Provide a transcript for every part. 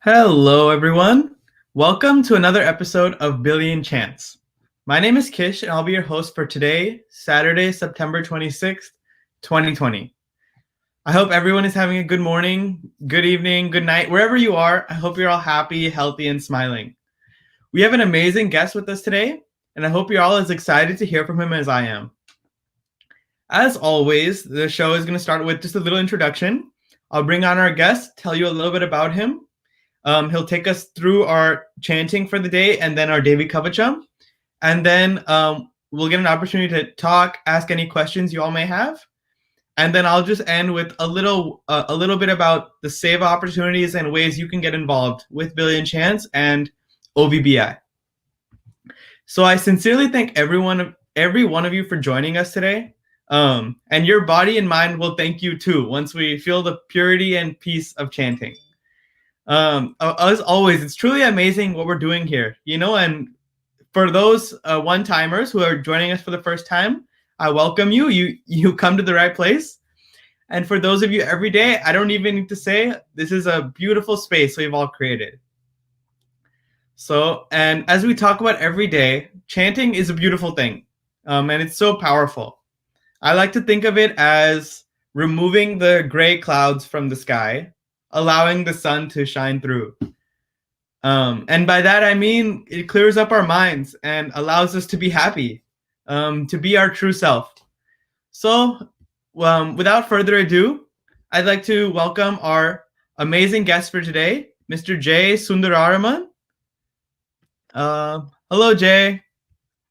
Hello, everyone. Welcome to another episode of Billionchants. My name is Kish, and I'll be your host for today, Saturday, September 26th, 2020. I hope everyone is having a good morning, good evening, good night, wherever you are. I hope you're all happy, healthy, and smiling. We have an amazing guest with us today, and I hope you're all as excited to hear from him as I am. As always, the show is going to start with just a little introduction. I'll bring on our guest, tell you a little bit about him. He'll take us through our chanting for the day and then our Devi Kavacham. And then we'll get an opportunity to talk, ask any questions you all may have. And then I'll just end with a little bit about the save opportunities and ways you can get involved with Billionchants and OVBI. So I sincerely thank every one of you for joining us today. And your body and mind will thank you too once we feel the purity and peace of chanting. As always, it's truly amazing what we're doing here, and for those one-timers who are joining us for the first time, I welcome you. You come to the right place. And for those of you every day, I don't even need to say, this is a beautiful space we've all created. So, and as we talk about every day, chanting is a beautiful thing, and it's so powerful. I like to think of it as removing the gray clouds from the sky, allowing the sun to shine through. And by that, I mean, it clears up our minds and allows us to be happy, to be our true self. So without further ado, I'd like to welcome our amazing guest for today, Mr. Sundararaman. Hello, Jay.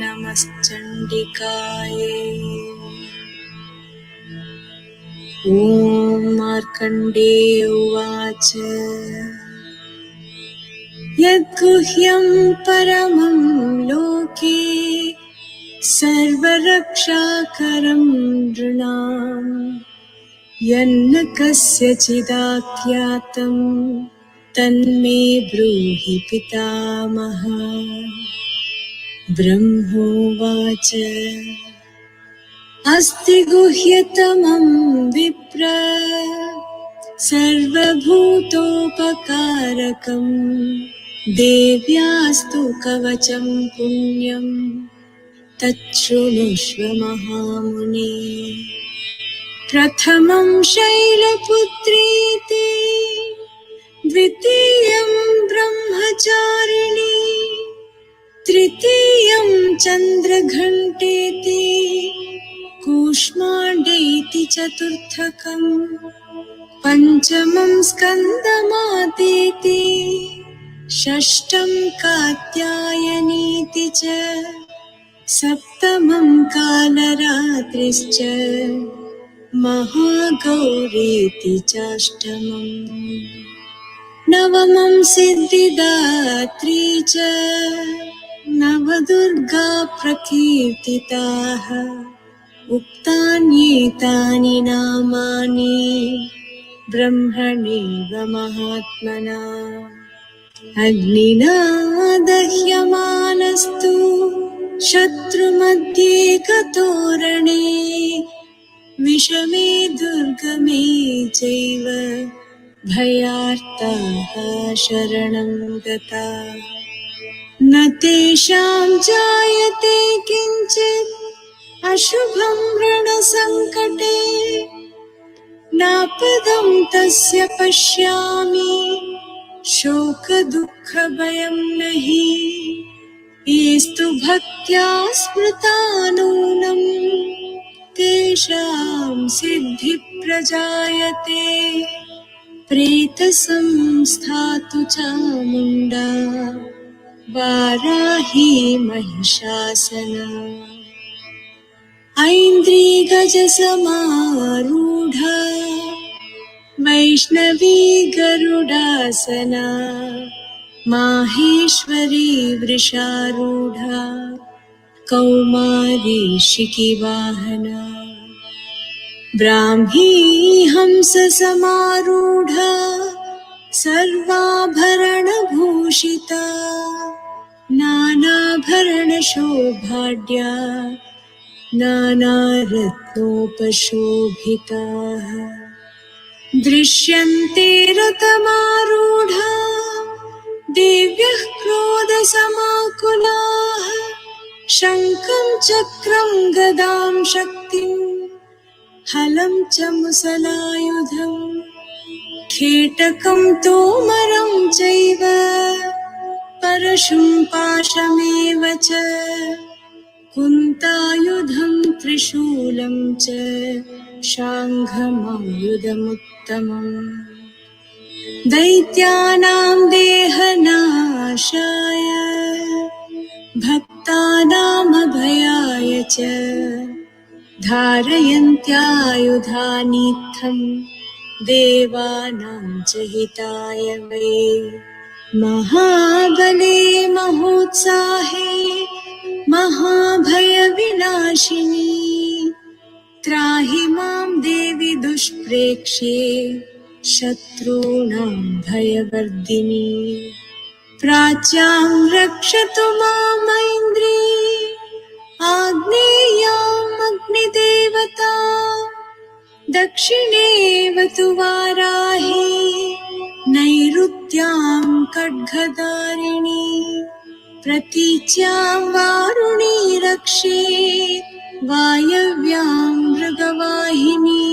नमश्चण्डिकायै। ॐ मार्कण्डेय उवाच यद्गुह्यं परमं लोके सर्वरक्षाकरं नृणां यन्न कस्यचिदाख्यातं तन्मे ब्रूहि पितामह। ब्रह्मोवाच अस्ति गुह्यतमं विप्र सर्वभूतोपकारकं देव्यास्तु कवचं पुण्यं तच्छृणुष्व महामुने। प्रथमं शैलपुत्रीति द्वितीयं ब्रह्मचारिणी तृतीयं चन्द्रघण्टेति कूष्माण्डेति चतुर्थकम् पञ्चमं स्कन्दमातेति षष्ठं कात्यायनीति च सप्तमं कालरात्रिश्च महागौरीति चाष्टमम्। नवमं सिद्धिदात्री च नवदुर्गा प्रकीर्तिताः उक्तान्येतानि नामानि ब्रह्मणैव महात्मना। अग्निना दह्यमानस्तु शत्रुमध्ये कतोरणे विषमे दुर्गमे चैव भयार्ताः शरणं गताः। न तेषां जायते किञ्चित् अशुभं ऋणसङ्कटे नापदं तस्य पश्यामि शोकदुःखभयं नहि। येस्तु भक्त्या स्मृता नूनं तेषां सिद्धिप्रजायते। प्रेतसंस्थातु चामुण्डा वाराही महिषासना। ऐन्द्रिगजसमारूढा वैष्णवी गरुडासना। माहेश्वरी वृषारूढा कौमारी शिखिवाहना। ब्राह्मी हंससमारूढा सर्वाभरणभूषिता। नानाभरणशोभाढ्या नानारत्नोपशोभिताः। दृश्यन्ते रथमारूढा देव्यः क्रोधसमाकुलाः। शङ्खं चक्रं गदां शक्तिं हलं च मुसलायुधम् खेटकं तोमरं चैव परशुं पाशमेव च कुन्तायुधं त्रिशूलं च शाङ्घमायुधमुत्तमम्। दैत्यानां देहनाशाय भक्तानामभयाय च धारयन्त्यायुधानीत्थं देवानां च हिताय वै। महाबले महोत्साहे महाभयविनाशिनी त्राहि मां देवि दुष्प्रेक्ष्ये शत्रूणां भयवर्धिनी। प्राच्यां रक्षतु मामैन्द्री आग्नेयाम् अग्निदेवता। दक्षिणेवतु वाराही नैऋत्यां खड्गधारिणी। प्रतीच्यां वारुणी रक्षेत् वायव्यां मृगवाहिनी।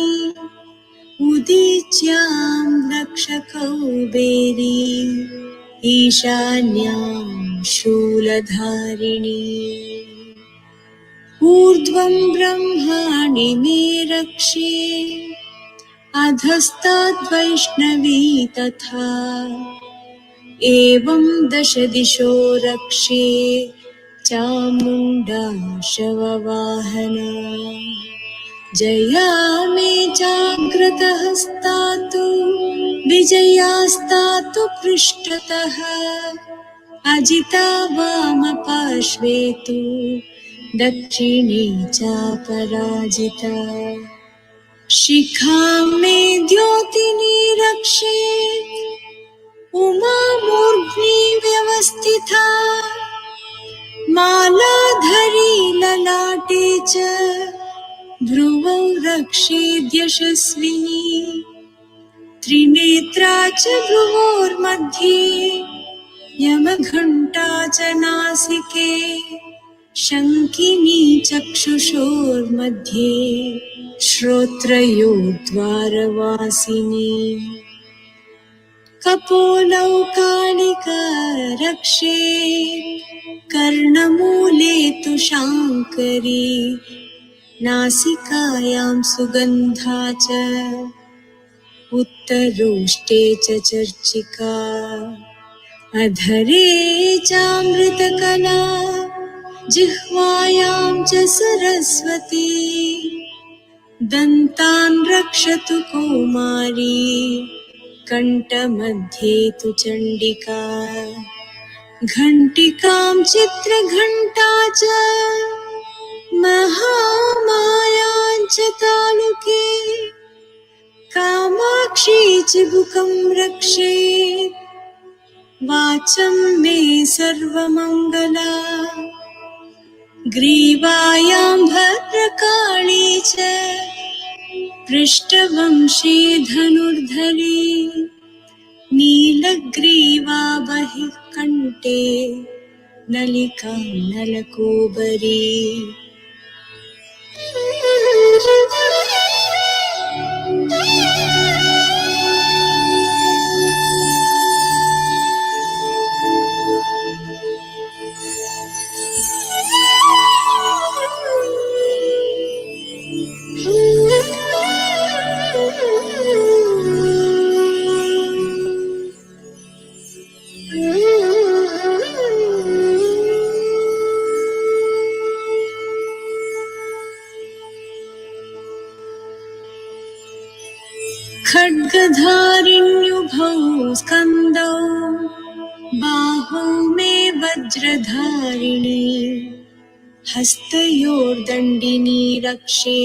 उदीच्यां रक्षकौबेरी ईशान्यां शूलधारिणी। ऊर्ध्वं ब्रह्माणि मे रक्षे अधस्ताद्वैष्णवी तथा एवं दश दिशो रक्षे चामुण्डा शववाहना जया मे जाग्रतहस्तातु विजयास्तातु पृष्ठतः अजिता वामपार्श्वे तु दक्षिणे चापराजिता शिखा मे द्योतिनी रक्षेत् उमा मूर्ध्नि व्यवस्थिता मालाधरी ललाटे च भ्रुवौ रक्षेद्यशस्विनी त्रिनेत्रा च भ्रुवोर्मध्ये यमघण्टा च नासिके शङ्किनी चक्षुषोर्मध्ये श्रोत्रयोर्द्वारवासिनी कपोलौ कालिका रक्षे कर्णमूले तु शाङ्करी नासिकायां सुगन्धा च उत्तरोष्टे च चर्चिका अधरे चामृतकला जिह्वायां च सरस्वती दन्तान् रक्षतु कौमारी कण्ठमध्ये तु चण्डिका घण्टिकां चित्रघण्टा च महामायां च तालुके कामाक्षी चिबुकं रक्षेत् वाचं मे सर्वमङ्गला ग्रीवायां भद्रकाली च पृष्ठवंशी धनुर्धरी नीलग्रीवा बहिः कण्ठे नलिका नलकोबरी खड्गधारिण्युभौ स्कन्दौ बाहौ मे वज्रधारिणी हस्तयोर्दण्डिनी रक्षे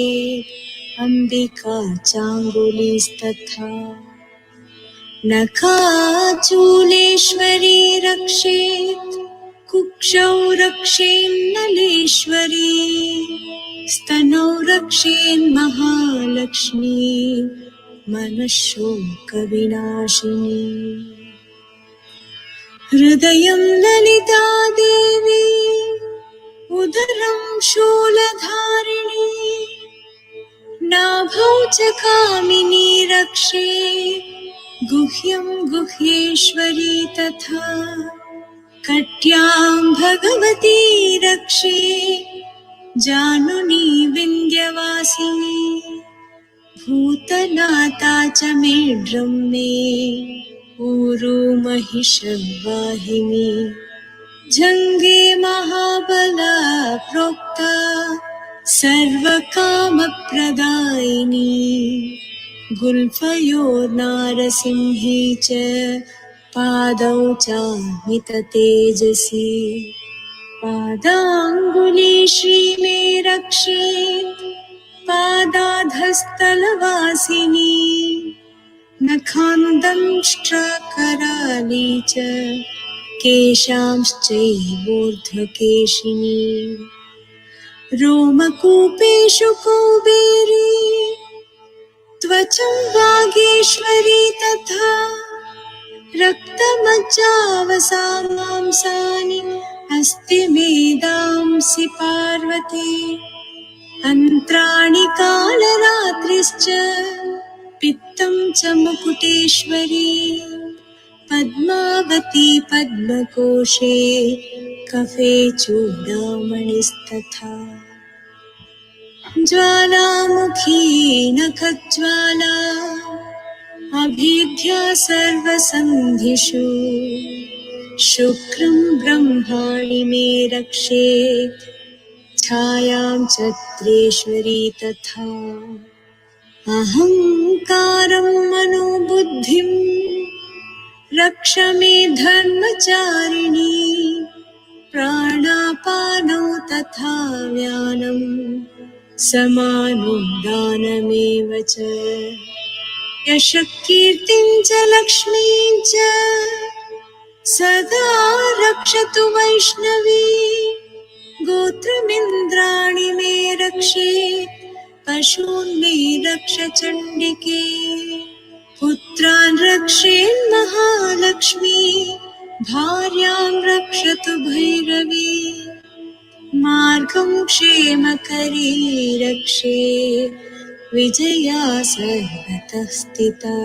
अम्बिका चाङ्गुलीस्तथा नखाचूलेश्वरी रक्षेत् कुक्षौ रक्षेन्नलेश्वरी स्तनौ रक्षेन्महालक्ष्मी मनःशोकविनाशिनी हृदयं ललिता देवी उदरं शूलधारिणी नाभौ च कामिनी रक्षे गुह्यं गुह्येश्वरी तथा कट्यां भगवती रक्षे जानुनी विन्ध्यवासिनी भूतनाथा च मेढ्रं मे ऊरू महिषवाहिनी जङ्गे महाबला प्रोक्ता सर्वकामप्रदायिनी गुल्फयोर्नारसिंही च पादौ चामिततेजसी पादाङ्गुली श्रीमे रक्षेत् पादाधस्तलवासिनी नखान्दंष्ट्राकराली च केशांश्चैवोर्ध्वकेशिनी रोमकूपेषु कौबेरी त्वचं वागीश्वरी तथा रक्तमज्जावसामांसानि अस्ति मेदांसि पार्वती अन्त्राणि कालरात्रिश्च पित्तं च मुकुटेश्वरी पद्मावती पद्मकोशे कफे चूडामणिस्तथा ज्वालामुखी नखज्वाला अभिद्या सर्वसन्धिषु शुक्रं ब्रह्माणि मे रक्षेत् छायां चत्रेश्वरी तथा अहङ्कारं मनोबुद्धिं रक्ष मे धर्मचारिणी प्राणापानौ तथा व्यानं समानो दानमेव च यशः कीर्तिं च लक्ष्मीं च सदा रक्षतु वैष्णवी गोत्रमिन्द्राणि मे रक्षेत् पशून् मे रक्ष चण्डिके पुत्रान् रक्षेन् महालक्ष्मी भार्यां रक्षतु भैरवी मार्गं क्षेमकरी रक्षे विजया सर्वतः स्थिता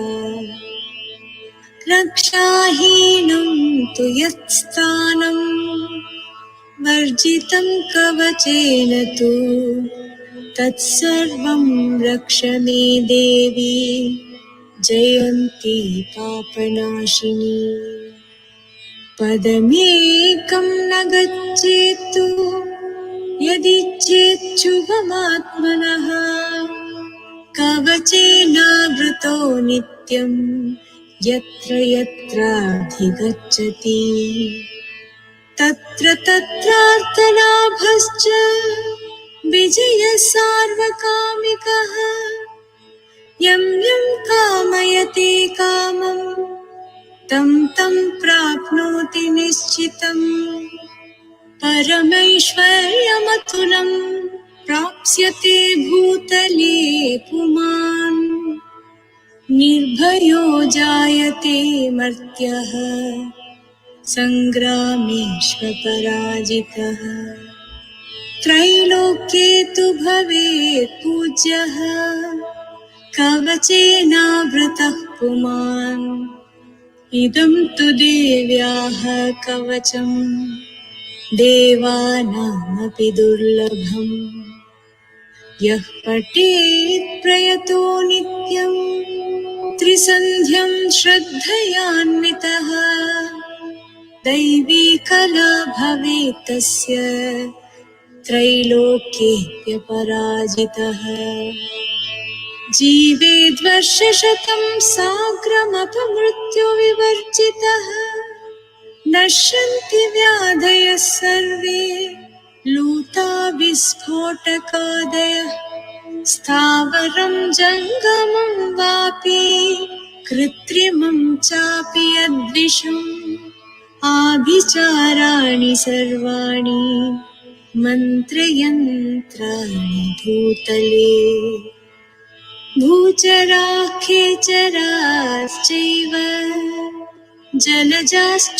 रक्षाहीनं तु यत्स्थानं वर्जितं कवचेन तु तत्सर्वं रक्ष मे देवी जयन्ती पापनाशिनी पदमेकं न गच्छेत्तु यदि चेच्छुभमात्मनः कवचेनावृतो नित्यं यत्र यत्राधिगच्छति तत्र तत्रार्थलाभश्च विजयः सार्वकामिकः यं यं कामयते कामं तं तं प्राप्नोति निश्चितम् परमैश्वर्यमतुलं प्राप्स्यते भूतले पुमान् निर्भयो जायते मर्त्यः सङ्ग्रामेष्वपराजितः त्रैलोक्ये तु भवेत् पूज्यः कवचेनावृतः पुमान् इदं तु देव्याः कवचम् देवानामपि दुर्लभम् यः पठेत् प्रयतो नित्यं त्रिसन्ध्यं श्रद्धयान्वितः दैवी कला भवेत् तस्य त्रैलोक्येऽप्यपराजितः जीवेद्वर्षशतं साग्रमपमृत्युविवर्जितः नश्यन्ति व्याधयः सर्वे लूता विस्फोटकादयः स्थावरं जङ्गमं वापि कृत्रिमं चापि यद्विषम् आभिचाराणि सर्वाणि मन्त्रयन्त्राणि भूतले भूचराः खेचराश्चैव जलजाश्चोपदेशिकाः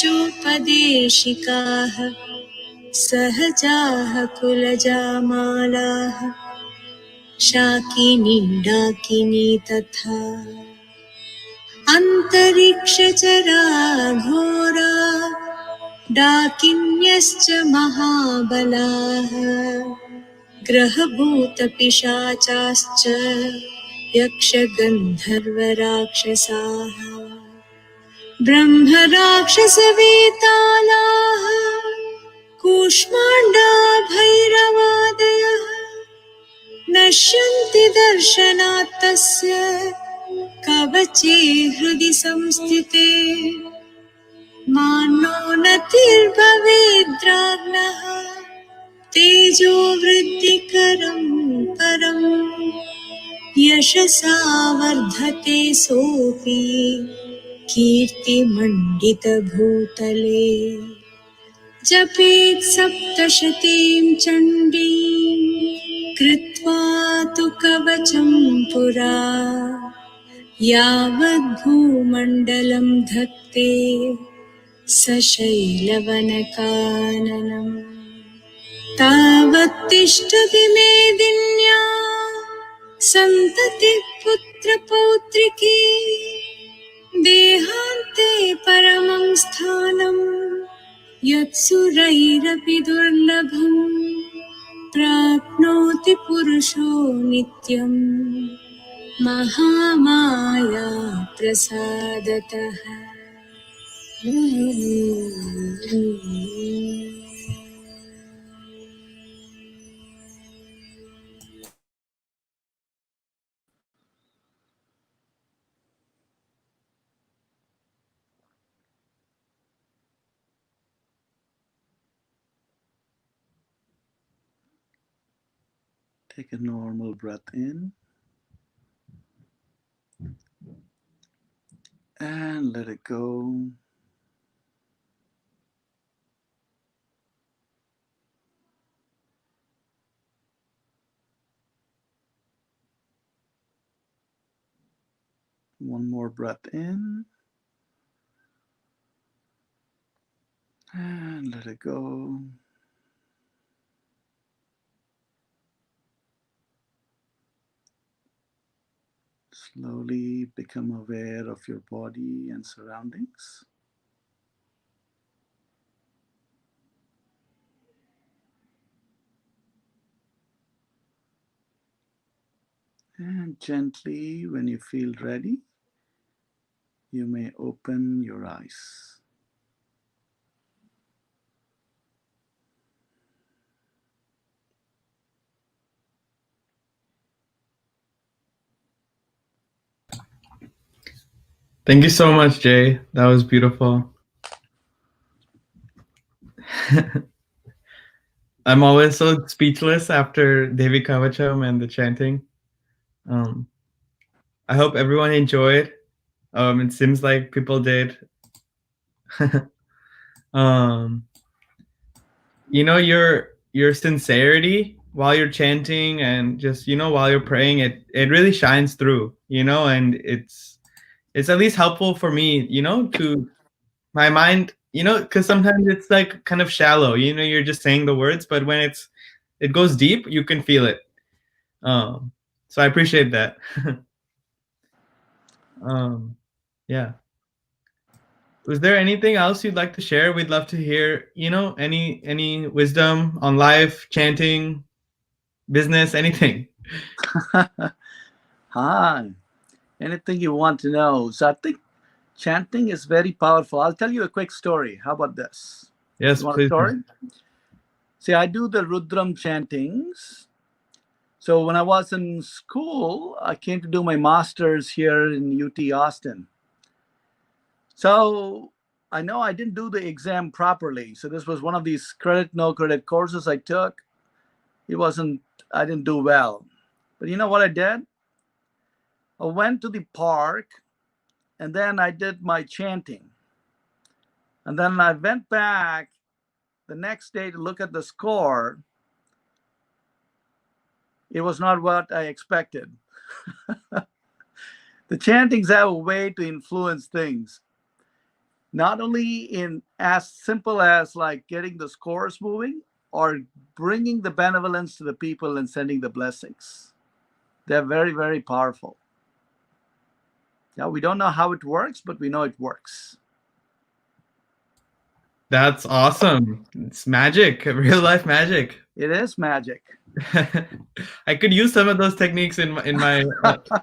सहजाः कुलजामालाः शाकिनी डाकिनी तथा अन्तरिक्षचरा घोरा डाकिन्यश्च महाबलाः ग्रहभूतपिशाचाश्च यक्षगन्धर्वराक्षसाः ब्रह्मराक्षसवेतालाः कूष्माण्डा भैरवादयः नश्यन्ति दर्शनात् तस्य कवचे हृदि संस्थिते मानो नतिर्भवेद्राज्ञः तेजो वृद्धिकरं परम् यशसा वर्धते सोऽपि कीर्तिमण्डितभूतले जपेत् सप्तशतीं चण्डीं कृत्वा तु कवचं पुरा यावद्भूमण्डलं धत्ते सशैलवनकाननम् तावत्तिष्ठति मेदिन्या सन्ततिः पुत्रपौत्रिकी देहान्ते परमं स्थानं यत्सुरैरपि दुर्लभम् प्राप्नोति पुरुषो नित्यं Mahamaya प्रसादतः। Take a normal breath in and let it go. One more breath in and let it go. Slowly become aware of your body and surroundings. And gently, when you feel ready, you may open your eyes. Thank you so much, Jay. That was beautiful. I'm always so speechless after Devi Kavacham and the chanting. I hope everyone enjoyed. It seems like people did. You know, your sincerity while you're chanting and just, you know, while you're praying, it really shines through, you know, and it's at least helpful for me, you know, to my mind, you know, because sometimes it's like kind of shallow, you know, you're just saying the words, but when it goes deep, you can feel it. So I appreciate that. Yeah. Was there anything else you'd like to share? We'd love to hear, you know, any wisdom on life, chanting, business, anything. Hi. Anything you want to know? So I think chanting is very powerful. I'll tell you a quick story. How about this? Yes, You want a please. story? See, I do the Rudram chantings. So when I was in school, I came to do my master's here in UT Austin. So I know I didn't do the exam properly. So this was one of these credit, no credit courses I took. I didn't do well. But you know what I did? I went to the park and then I did my chanting. And then I went back the next day to look at the score. It was not what I expected. The chantings have a way to influence things, not only in as simple as like getting the scores moving or bringing the benevolence to the people and sending the blessings. They're very, very powerful. Yeah, we don't know how it works, but we know it works. That's awesome. It's magic, real life magic. It is magic. I could use some of those techniques in my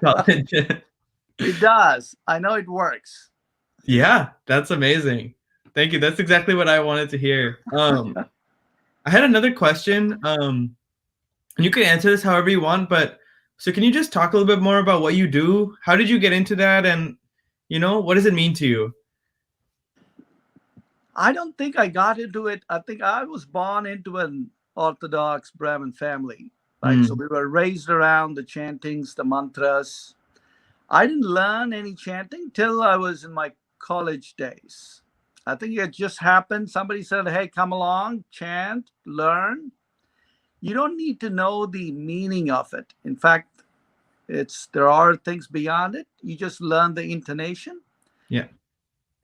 college. It does. I know it works. Yeah, that's amazing. Thank you. That's exactly what I wanted to hear. I had another question. And you can answer this however you want, but so can you just talk a little bit more about what you do? How did you get into that? And, you know, what does it mean to you? I don't think I got into it. I think I was born into an Orthodox Brahmin family. Like, so we were raised around the chantings, the mantras. I didn't learn any chanting till I was in my college days. I think it just happened. Somebody said, hey, come along, chant, learn. You don't need to know the meaning of it. In fact, there are things beyond it. You just learn the intonation. Yeah.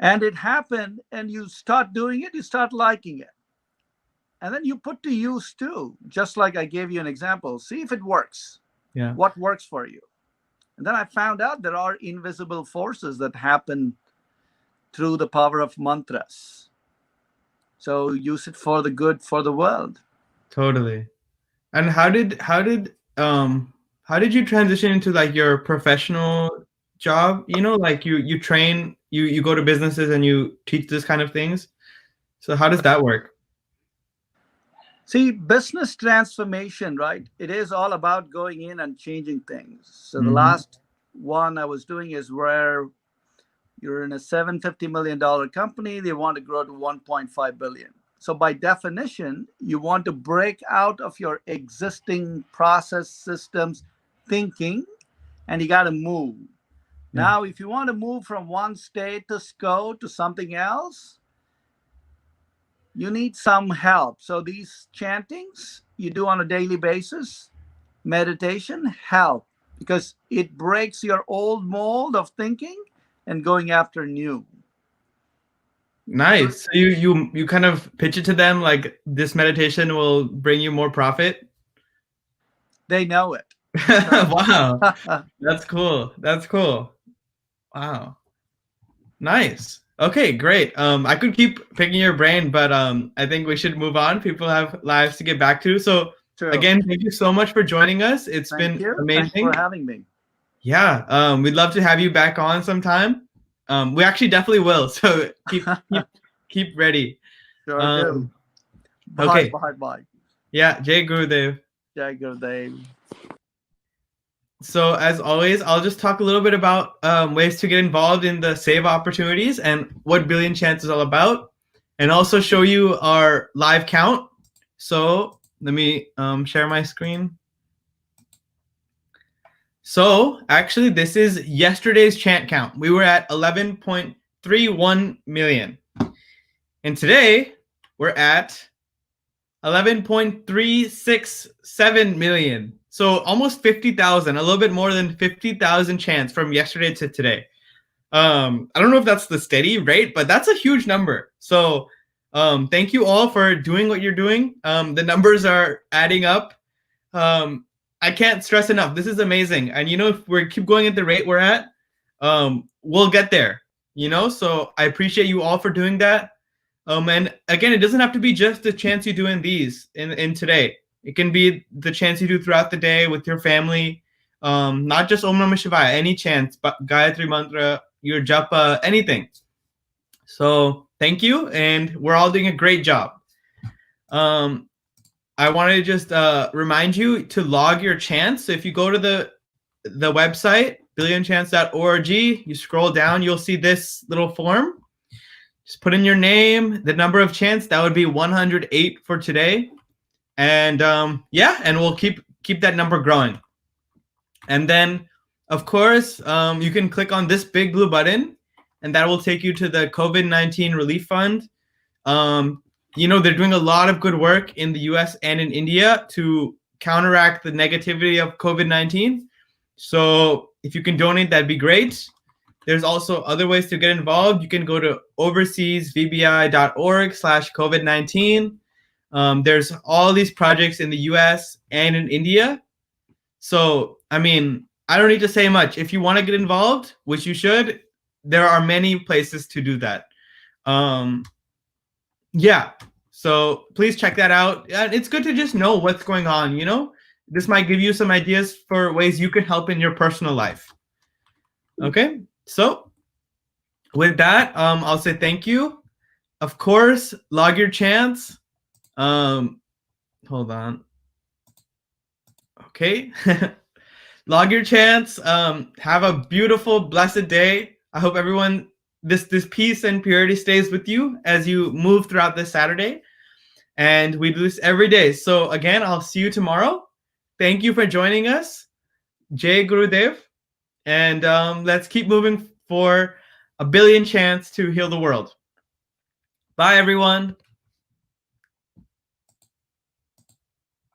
And it happened, and you start doing it, you start liking it. And then you put to use too, just like I gave you an example. See if it works. Yeah. What works for you? And then I found out there are invisible forces that happen through the power of mantras. So use it for the good for the world. Totally. And how did you transition into like your professional job? You know, like you train, you go to businesses and you teach this kind of things. So how does that work? See, business transformation, right? It is all about going in and changing things. So the Mm-hmm. last one I was doing is where you're in a $750 million company, they want to grow to 1.5 billion. So by definition, you want to break out of your existing process systems thinking, and you got to move. Yeah. Now, if you want to move from one state to go to something else, you need some help. So these chantings you do on a daily basis, meditation help, because it breaks your old mold of thinking and going after new. Nice. So you kind of pitch it to them like this meditation will bring you more profit. They know it. Wow. That's cool. That's cool. Wow. Nice. Okay, great. I could keep picking your brain, but I think we should move on. People have lives to get back to. So True. again, thank you so much for joining us. It's Thank been you. amazing. Thanks for having me. Yeah, we'd love to have you back on sometime. We actually definitely will. So keep ready. Sure do. Bye, Okay. bye. Yeah, Jai Gurudev. Jai Gurudev. So as always, I'll just talk a little bit about ways to get involved in the save opportunities and what Billionchants is all about, and also show you our live count. So let me share my screen. So actually, this is yesterday's chant count. We were at 11.31 million. And today, we're at 11.367 million. So almost 50,000, a little bit more than 50,000 chants from yesterday to today. I don't know if that's the steady rate, but that's a huge number. So thank you all for doing what you're doing. The numbers are adding up. I can't stress enough. This is amazing. And you know, if we keep going at the rate we're at, we'll get there. You know, so I appreciate you all for doing that. And again, it doesn't have to be just the chants you do in today. It can be the chants you do throughout the day with your family. Not just Om Namah Shivaya, any chants, but Gayatri Mantra, your japa, anything. So thank you, and we're all doing a great job. I want to just remind you to log your chants. So if you go to the website, billionchants.org, you scroll down, you'll see this little form. Just put in your name, the number of chants. That would be 108 for today. And yeah, and we'll keep that number growing. And then, of course, you can click on this big blue button, and that will take you to the COVID-19 Relief Fund. You know, they're doing a lot of good work in the US and in India to counteract the negativity of COVID-19. So if you can donate, that'd be great. There's also other ways to get involved. You can go to overseasvbi.org/COVID-19. There's all these projects in the US and in India. So, I mean, I don't need to say much. If you want to get involved, which you should, there are many places to do that. Yeah, so please check that out. And it's good to just know what's going on, you know? This might give you some ideas for ways you can help in your personal life. Okay, so with that, I'll say thank you. Of course, log your chants. Hold on. Okay. Log your chants. Have a beautiful, blessed day. I hope everyone, this peace and purity stays with you as you move throughout this Saturday. And we do this every day. So again, I'll see you tomorrow. Thank you for joining us. Jai Gurudev. And let's keep moving for a billion chants to heal the world. Bye, everyone.